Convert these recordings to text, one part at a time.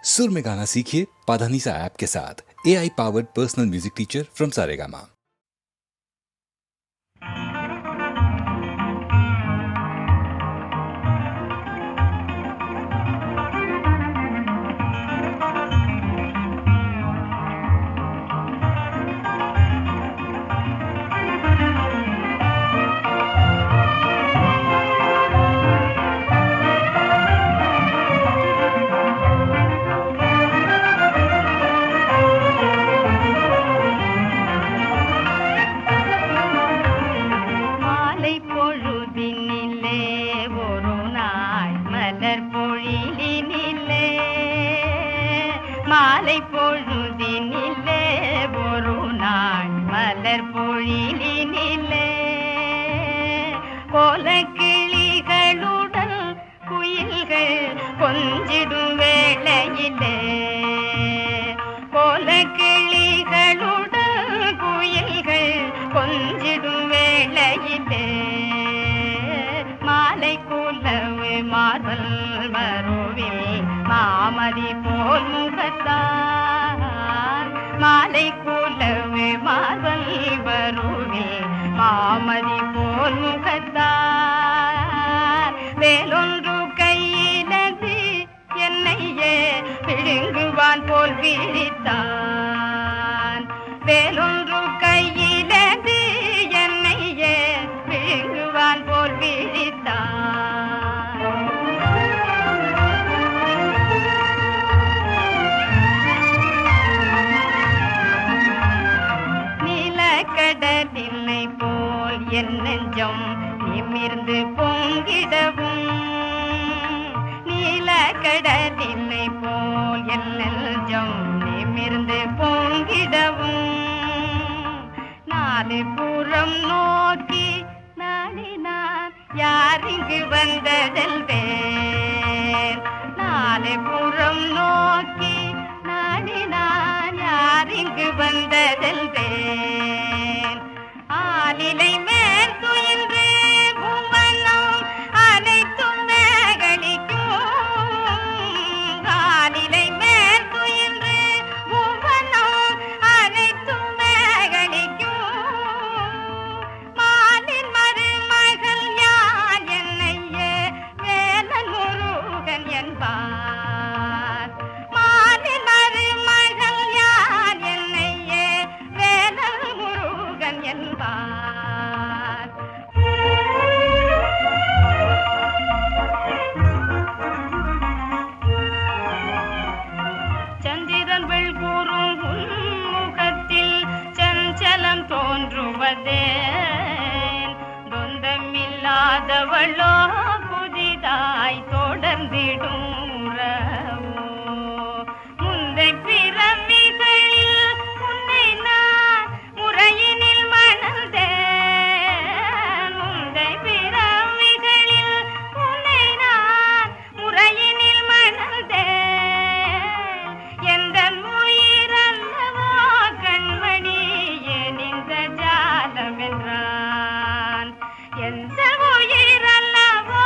सुर में गाना सीखिए पाधानीसा ऐप के साथ। AI powered personal music teacher from Saregama. மாலை பொழுதினிலே ஒரு நாள் மலர் பொழிலினிலே கோலக்கிளிகளுடன் குயில்கள் கொஞ்சிடும் வேளையிலே கோலக்கிளிகளுடன் குயில்கள் கொஞ்சிடும் வேளையிலே மாலை குலவு மார்பல் மருவில் மாமதி போல் முகத்தான் மாலை குலவு மார்பல் மருவில் மாமதி போல் முகத்தான் வேலொன்று கையினது என்னையே விழுங்குவான் போல் விழித்தான் வேலொன்று கையினது என்னையே விழுங்குவான் போல் விழித்தான் கடலினை போல் என் நெஞ்சம் நிமிர்ந்து பொங்கிடவும் நீல கடலினை போல் என் நெஞ்சம் நிமிர்ந்து பொங்கிடவும் நாலு புறம் நோக்கி நாடினான் யார் இங்கு வந்ததல்வேன் நாலு புறம் நோக்கி நாடினான் யார் இங்கு வந்ததல்வேன் ஆலிலை மேல் துயின்று பூவனம் அனைத்தும் மேகலிக்கும் ஆலிலை மேல் துயின்று பூவனம் அனைத்தும் மேகலிக்கும் மாலின் மருமகள் யார் என்னையே வேலன் முருகன் என்பார் மாலின் மருமகள் யார் என்னையே வேலன் முருகன் என்பார் சந்திரன் வெள்கூறும் முகத்தில் சஞ்சலம் தோன்றுவதேன் சொந்தமில்லாதவளோ புதிதாய் தொடர்ந்திடும் உறவோ முந்தை பிறவிகளில் உன்னை நான் முறையினில் மணந்தேன் முந்தை பிறவிகளில் உன்னை நான் முறையினில் மணந்தேன் எந்த உயிரல்லவோ கண்மணியே நின்ற ஜாலம் என்றான் எந்த உயிரல்லவோ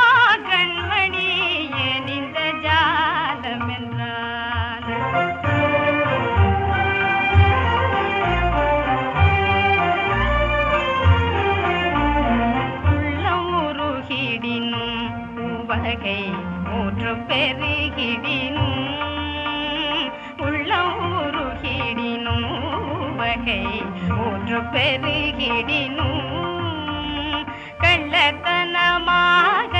கண்மணியே நின்ற ஜாலம் என்றான் உள்ளம் உருகிடினும் உவகை ஊற்று பெருகிடினும் உள்ளம் உருகிடினும் உவகை ஊற்று பெருகிடினும் கள்ளத்தனமாக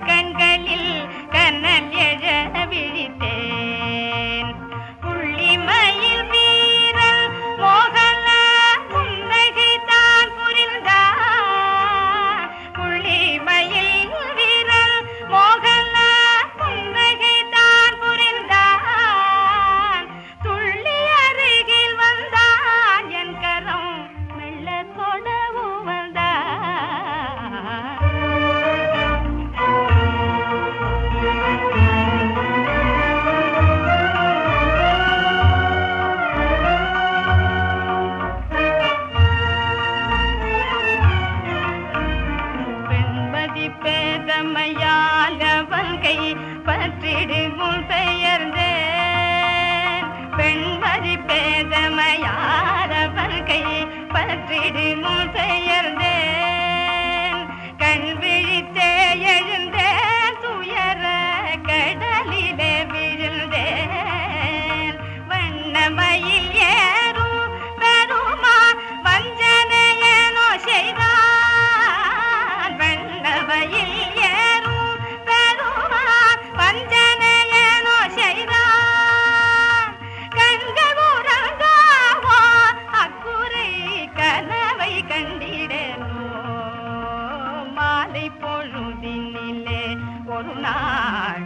கண்களில் கண்ணல் எழ விழித்தேன் புள்ளிமயில் வீரல் மோகன புன்னகை தான் புரிந்தான் புள்ளிமயில் வீரல் மோகன புன்னகை தான் புரிந்தான் துள்ளி அருகில் வந்தான் என் கரம் மெல்ல தொடவும் வந்தான் கற்றிடுமுன் பெயர்ந்தேன் கண் விழித்தே எழுந்தேன் துயர கடலிலே விழுந்தேன் வண்ணமயில் ஏறும் பெருமா வஞ்சனையனோ செய்தான் வண்ணமயில் ஏறும் பெருமா வஞ்சனையனோ செய்தான் கண்கள் உறங்காவோ அக்குறை கனவை கண்டிடனோ மாலை பொழுதினிலே ஒரு நாள்